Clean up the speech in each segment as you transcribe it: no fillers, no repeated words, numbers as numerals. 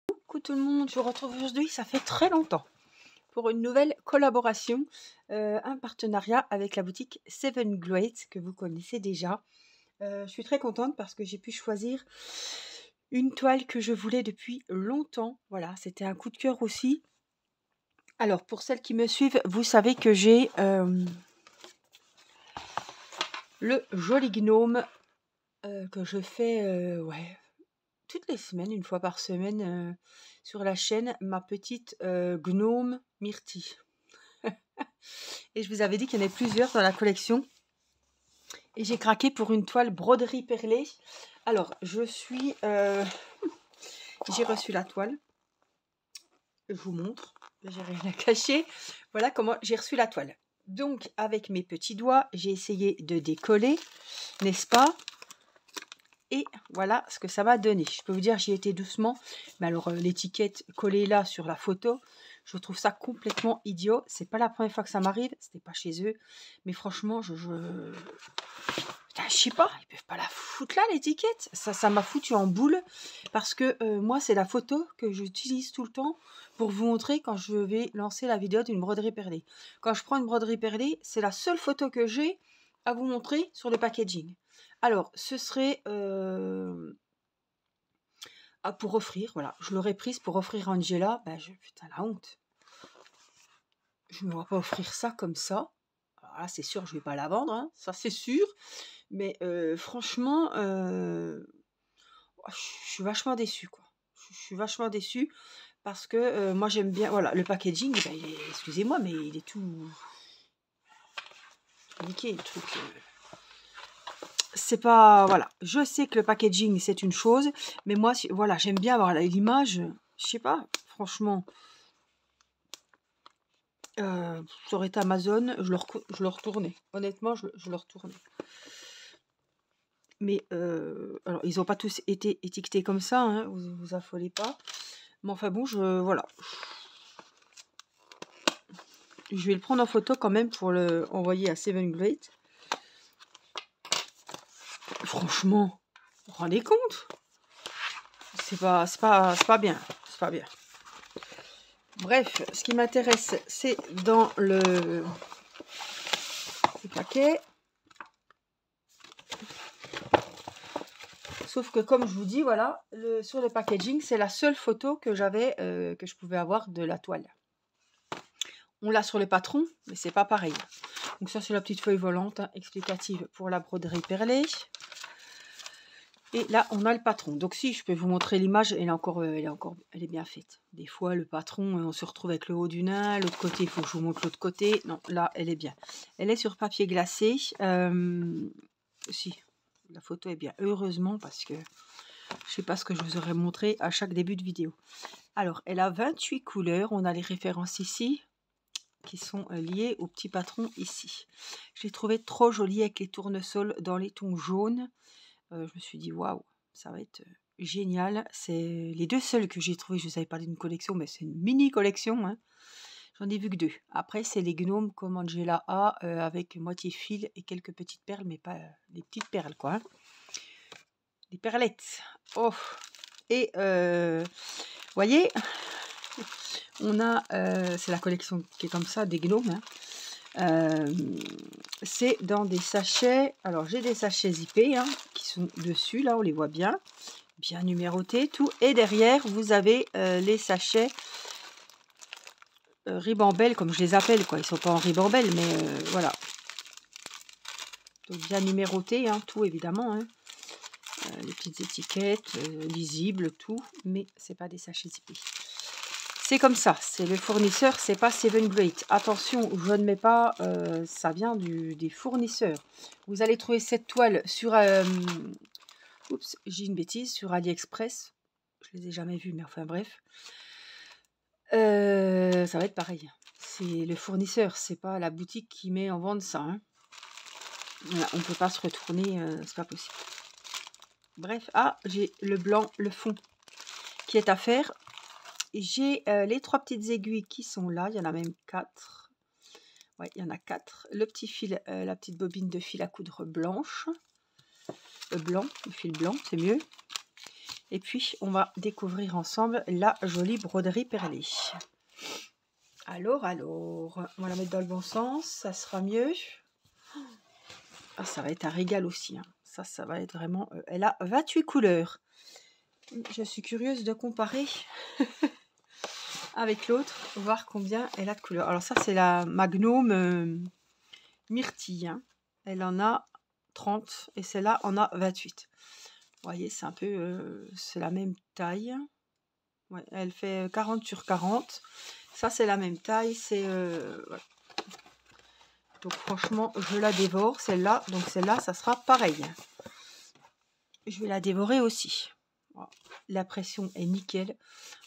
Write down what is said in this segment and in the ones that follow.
Coucou tout le monde, je vous retrouve aujourd'hui, ça fait très longtemps, pour une nouvelle collaboration, un partenariat avec la boutique Seven Great que vous connaissez déjà. Je suis très contente parce que j'ai pu choisir une toile que je voulais depuis longtemps. Voilà, c'était un coup de cœur aussi. Alors pour celles qui me suivent, vous savez que j'ai le joli gnome que je fais toutes les semaines, une fois par semaine, sur la chaîne, ma petite gnome Myrtille. Et je vous avais dit qu'il y en avait plusieurs dans la collection. Et j'ai craqué pour une toile broderie perlée. Alors, j'ai reçu la toile. Je vous montre. J'ai rien à cacher. Voilà comment j'ai reçu la toile. Donc, avec mes petits doigts, j'ai essayé de décoller, n'est-ce pas? Et voilà ce que ça m'a donné. Je peux vous dire, j'y étais doucement. Mais alors, l'étiquette collée là sur la photo, je trouve ça complètement idiot. C'est pas la première fois que ça m'arrive. C'était pas chez eux. Mais franchement, Putain, je sais pas, ils peuvent pas la foutre là, l'étiquette. Ça m'a foutu en boule. Parce que moi, c'est la photo que j'utilise tout le temps pour vous montrer quand je vais lancer la vidéo d'une broderie perlée. Quand je prends une broderie perlée, c'est la seule photo que j'ai à vous montrer sur le packaging. Alors, ce serait pour offrir, voilà. Je l'aurais prise pour offrir à Angela. Putain, la honte. Je ne me vois pas offrir ça comme ça. Alors là, c'est sûr, je vais pas la vendre, hein, ça c'est sûr. Mais franchement, je suis vachement déçue, quoi. Je suis vachement déçue parce que moi j'aime bien, voilà, le packaging, excusez-moi, mais il est tout niqué, le truc. C'est pas, voilà, je sais que le packaging c'est une chose, mais moi, voilà, j'aime bien avoir l'image, je sais pas, franchement. Ça aurait été Amazon, je le retournais. Honnêtement, je le retournais. Mais alors, ils n'ont pas tous été étiquetés comme ça, hein, vous affolez pas. Mais enfin bon, voilà. Je vais le prendre en photo quand même pour le envoyer à Seven Great. Franchement, vous vous rendez compte? C'est pas bien. C'est pas bien. Bref, ce qui m'intéresse, c'est dans le paquet. Sauf que comme je vous dis, voilà, sur le packaging, c'est la seule photo que j'avais, que je pouvais avoir de la toile. On l'a sur le patron, mais c'est pas pareil. Donc ça, c'est la petite feuille volante explicative pour la broderie perlée. Et là, on a le patron. Donc si, je peux vous montrer l'image, elle est bien faite. Des fois, le patron, on se retrouve avec le haut du nain. L'autre côté, il faut que je vous montre l'autre côté. Non, là, elle est bien. Elle est sur papier glacé. Si, la photo est bien. Heureusement, parce que je sais pas ce que je vous aurais montré à chaque début de vidéo. Alors, elle a 28 couleurs. On a les références ici qui sont liées au petit patron ici. Je l'ai trouvé trop joli avec les tournesols dans les tons jaunes. Je me suis dit, waouh, ça va être génial. C'est les deux seuls que j'ai trouvés. Je vous avais parlé d'une collection, mais c'est une mini collection, hein. J'en ai vu que 2. Après, c'est les gnomes comme Angela a, avec moitié fil et quelques petites perles, mais pas les petites perles, quoi, hein. Les perlettes. Oh. Et voyez, on a, c'est la collection qui est comme ça, des gnomes, hein. C'est dans des sachets. Alors j'ai des sachets zippés, hein, qui sont dessus, là on les voit bien numérotés, tout. Et derrière vous avez les sachets ribambelle, comme je les appelle, quoi. Ils sont pas en ribambelle, mais voilà. Donc bien numérotés, hein, tout évidemment, hein. Les petites étiquettes lisibles, tout, mais c'est pas des sachets zippés. C'est comme ça, c'est le fournisseur, c'est pas Seven Great. Attention, je ne mets pas, ça vient des fournisseurs. Vous allez trouver cette toile sur, oups, j'ai une bêtise, sur AliExpress. Je les ai jamais vues, mais enfin bref. Ça va être pareil. C'est le fournisseur, c'est pas la boutique qui met en vente ça, hein. Voilà, on peut pas se retourner, c'est pas possible. Bref, j'ai le blanc, le fond qui est à faire. J'ai les 3 petites aiguilles qui sont là. Il y en a même 4. Ouais, il y en a 4. Le petit fil, la petite bobine de fil à coudre blanche. Blanc, le fil blanc, c'est mieux. Et puis, on va découvrir ensemble la jolie broderie perlée. Alors, on va la mettre dans le bon sens, ça sera mieux. Ah, ça va être un régal aussi. Hein. Ça va être vraiment... elle a 28 couleurs. Je suis curieuse de comparer avec l'autre, voir combien elle a de couleurs. Alors ça, c'est la Magnum Myrtille. Hein. Elle en a 30 et celle-là en a 28. Vous voyez, c'est un peu... c'est la même taille. Ouais, elle fait 40 sur 40. Ça, c'est la même taille. C'est... voilà. Donc franchement, je la dévore, celle-là. Donc celle-là, ça sera pareil. Je vais la dévorer aussi. Voilà. La pression est nickel.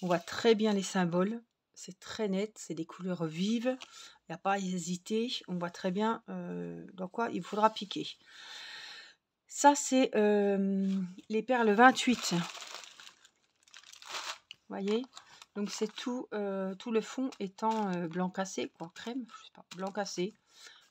On voit très bien les symboles. C'est très net. C'est des couleurs vives. Il n'y a pas à hésiter. On voit très bien dans quoi il faudra piquer. Ça, c'est les perles 28. Vous voyez? Donc c'est tout le fond étant blanc cassé, quoi, crème, je sais pas, blanc cassé.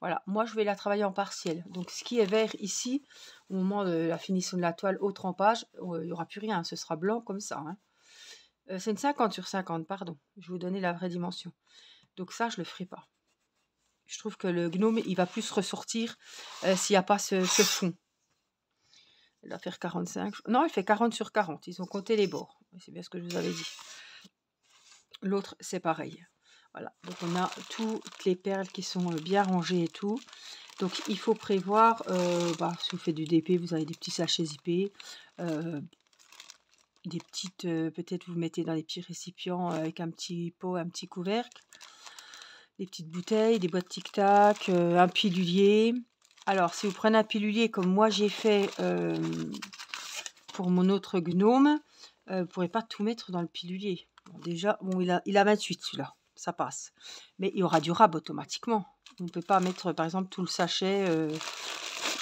Voilà, moi je vais la travailler en partiel. Donc ce qui est vert ici, au moment de la finition de la toile au trempage, il n'y aura plus rien, ce sera blanc comme ça. Hein. C'est une 50 sur 50, pardon. Je vais vous donner la vraie dimension. Donc ça, je ne le ferai pas. Je trouve que le gnome, il va plus ressortir s'il n'y a pas ce fond. Elle va faire 45. Non, elle fait 40 sur 40. Ils ont compté les bords. C'est bien ce que je vous avais dit. L'autre, c'est pareil. Voilà, donc on a toutes les perles qui sont bien rangées et tout. Donc il faut prévoir, si vous faites du DP, vous avez des petits sachets zippés, des petites, peut-être vous mettez dans des petits récipients avec un petit pot, un petit couvercle, des petites bouteilles, des boîtes tic-tac, un pilulier. Alors si vous prenez un pilulier comme moi j'ai fait pour mon autre gnome, vous ne pourrez pas tout mettre dans le pilulier. Bon, déjà, bon, il a 28 celui-là. Ça passe. Mais il y aura du rab automatiquement. On ne peut pas mettre, par exemple, tout le sachet, je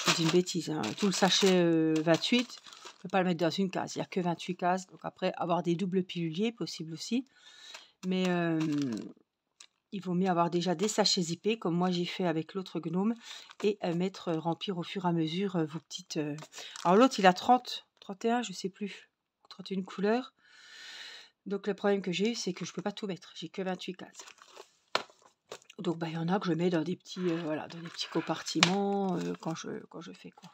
vous dis une bêtise, hein, tout le sachet 28, on ne peut pas le mettre dans une case. Il n'y a que 28 cases. Donc après, avoir des doubles piluliers, possible aussi. Mais il vaut mieux avoir déjà des sachets zippés, comme moi j'ai fait avec l'autre gnome, et remplir au fur et à mesure vos petites... Alors l'autre, il a 30, 31, je ne sais plus, 31 couleurs. Donc le problème que j'ai eu, c'est que je ne peux pas tout mettre. J'ai que 28 cases. Donc il y en a que je mets dans des petits, dans des petits compartiments quand je fais quoi.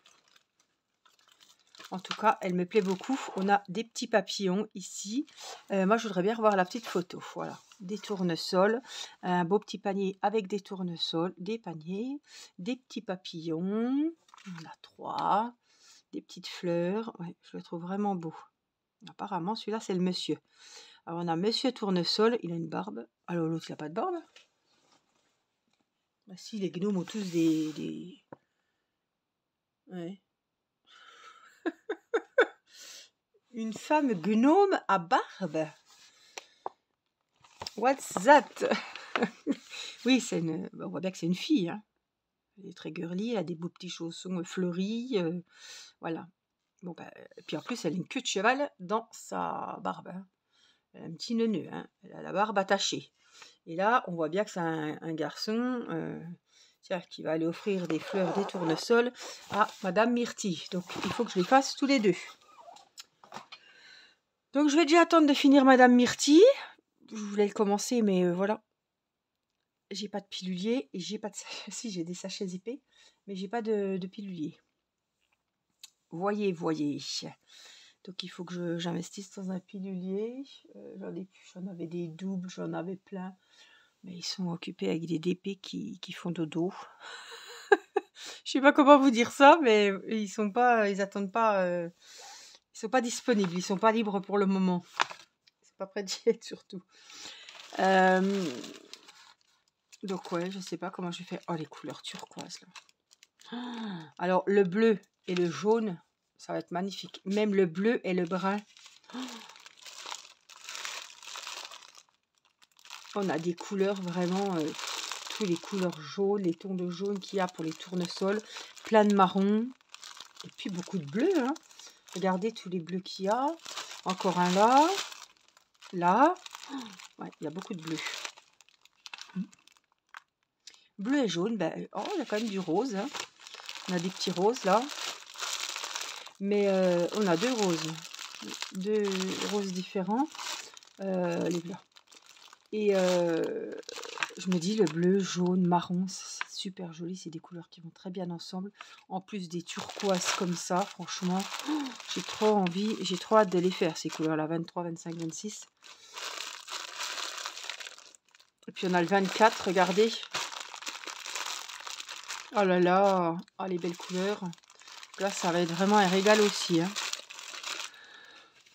En tout cas, elle me plaît beaucoup. On a des petits papillons ici. Moi, je voudrais bien revoir la petite photo. Voilà, des tournesols, un beau petit panier avec des tournesols, des paniers, des petits papillons. On a 3, des petites fleurs. Ouais, je le trouve vraiment beau. Apparemment, celui-là, c'est le monsieur. Alors, on a monsieur tournesol, il a une barbe. Alors, l'autre, il n'a pas de barbe. Bah, si, les gnomes ont tous des... Ouais. Une femme gnome à barbe. What's that? Oui, c'est une... on voit bien que c'est une fille. Hein. Elle est très girly, elle a des beaux petits chaussons fleuris. Voilà. Bon, puis en plus, elle a une queue de cheval dans sa barbe. Hein. Elle a un petit neuneu. Hein. Elle a la barbe attachée. Et là, on voit bien que c'est un garçon qui va aller offrir des fleurs, des tournesols à Madame Myrtille. Donc, il faut que je les fasse tous les deux. Donc, je vais déjà attendre de finir Madame Myrtille. Je voulais le commencer, mais voilà. J'ai pas de pilulier et j'ai pas de... Si, j'ai des sachets zippés, mais j'ai pas de pilulier. Voyez. Donc, il faut que j'investisse dans un pilulier. J'en avais des doubles, j'en avais plein. Mais ils sont occupés avec des DP qui font dodo. Je sais pas comment vous dire ça, mais ils attendent pas, ils sont pas disponibles, ils sont pas libres pour le moment. Ils sont pas prêts d'y être surtout. Donc ouais, je sais pas comment je vais faire. Oh, les couleurs turquoises là. Alors le bleu et le jaune, ça va être magnifique. Même le bleu et le brun. On a des couleurs vraiment, tous les couleurs jaunes, les tons de jaune qu'il y a pour les tournesols, plein de marron, et puis beaucoup de bleu. Hein. Regardez tous les bleus qu'il y a. Encore un là. Là. Ouais, il y a beaucoup de bleu. Bleu et jaune, oh, il y a quand même du rose. Hein. On a des petits roses là. Mais on a 2 roses. deux roses différents, les bleus. Et je me dis le bleu, jaune, marron, c'est super joli, c'est des couleurs qui vont très bien ensemble. En plus des turquoises comme ça, franchement, j'ai trop envie, j'ai trop hâte de les faire ces couleurs-là, 23, 25, 26. Et puis on a le 24, regardez. Oh là là, oh les belles couleurs. Là, ça va être vraiment un régal aussi, hein.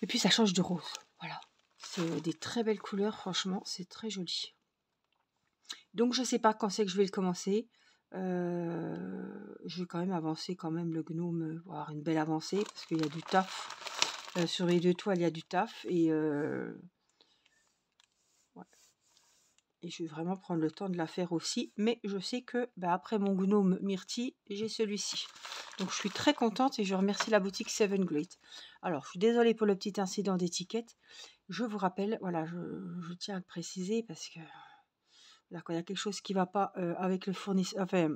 Et puis ça change de rose, voilà. C'est des très belles couleurs, franchement, c'est très joli. Donc je sais pas quand c'est que je vais le commencer. Je vais quand même avancer quand même le gnome, avoir une belle avancée parce qu'il y a du taf. Sur les deux toiles, il y a du taf et ouais. Et je vais vraiment prendre le temps de la faire aussi. Mais je sais que après mon gnome myrtille, j'ai celui-ci. Donc je suis très contente et je remercie la boutique Seven Great. Alors je suis désolée pour le petit incident d'étiquette. Je vous rappelle, voilà, je tiens à le préciser parce que là, quand il y a quelque chose qui ne va pas avec le fournisseur, enfin,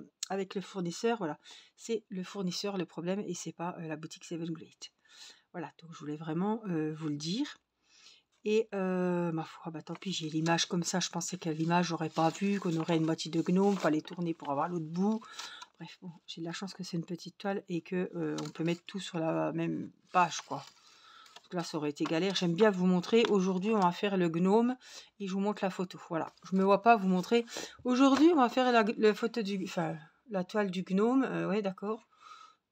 voilà, c'est le fournisseur le problème et c'est pas la boutique Seven Great. Voilà, donc je voulais vraiment vous le dire. Et ma foi, tant pis, j'ai l'image comme ça. Je pensais qu'à l'image, j'aurais pas vu qu'on aurait une moitié de gnome, fallait tourner pour avoir l'autre bout. Bref, bon, j'ai de la chance que c'est une petite toile et que on peut mettre tout sur la même page, quoi. Là, ça aurait été galère. J'aime bien vous montrer. Aujourd'hui, on va faire le gnome et je vous montre la photo. Voilà. Je me vois pas vous montrer. Aujourd'hui, on va faire la photo la toile du gnome. Ouais, d'accord.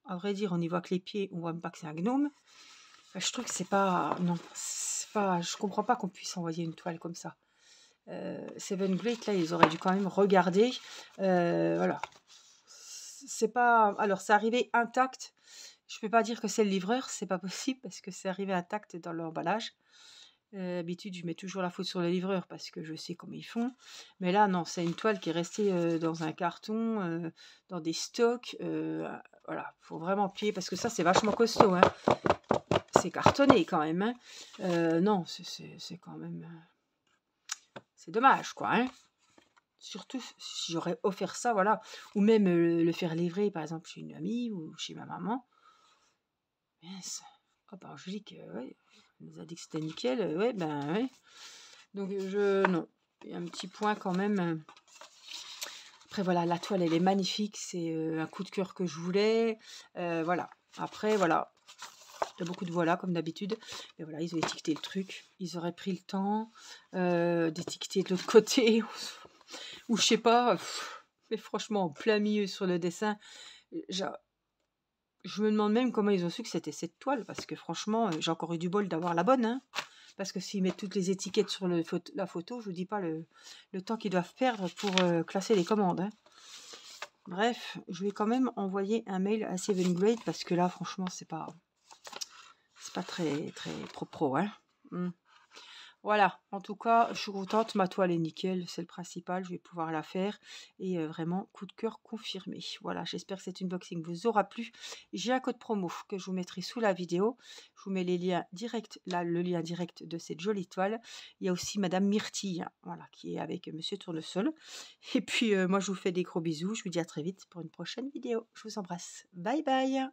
À vrai dire, on n'y voit que les pieds. On voit même pas que c'est un gnome. Je trouve que c'est pas... Non, c'est pas... Je comprends pas qu'on puisse envoyer une toile comme ça. Seven Great, là, ils auraient dû quand même regarder. Voilà. C'est pas... Alors, c'est arrivé intact. Je peux pas dire que c'est le livreur, c'est pas possible parce que c'est arrivé intact dans l'emballage. D'habitude, je mets toujours la faute sur le livreur parce que je sais comment ils font. Mais là, non, c'est une toile qui est restée dans un carton, dans des stocks. Voilà, faut vraiment plier parce que ça, c'est vachement costaud, hein. C'est cartonné quand même, hein. Non, c'est quand même... c'est dommage, quoi, hein. Surtout si j'aurais offert ça, voilà. Ou même le faire livrer, par exemple, chez une amie ou chez ma maman. Mince. Oh, bah, Angélique, ouais, elle nous a dit que c'était nickel. Ouais, ben, ouais. Donc, non. Il y a un petit point quand même. Après, voilà, la toile, elle est magnifique. C'est un coup de cœur que je voulais. Voilà. Après, voilà. Il y a beaucoup de voilà, comme d'habitude. Mais voilà, ils ont étiqueté le truc. Ils auraient pris le temps d'étiqueter de l'autre côté. Ou je sais pas. Mais franchement, en plein milieu sur le dessin. Je me demande même comment ils ont su que c'était cette toile, parce que franchement, j'ai encore eu du bol d'avoir la bonne, hein. Parce que s'ils mettent toutes les étiquettes sur la photo, je vous dis pas le temps qu'ils doivent perdre pour classer les commandes, hein. Bref, je vais quand même envoyer un mail à Seven Great, parce que là, franchement, c'est pas très, très pro, hein. Voilà, en tout cas, je suis contente, ma toile est nickel, c'est le principal, je vais pouvoir la faire et vraiment coup de cœur confirmé. Voilà, j'espère que cet unboxing vous aura plu. J'ai un code promo que je vous mettrai sous la vidéo. Je vous mets les liens directs, là, le lien direct de cette jolie toile. Il y a aussi Madame Myrtille, hein, voilà, qui est avec Monsieur Tournesol. Et puis, moi, je vous fais des gros bisous. Je vous dis à très vite pour une prochaine vidéo. Je vous embrasse. Bye bye.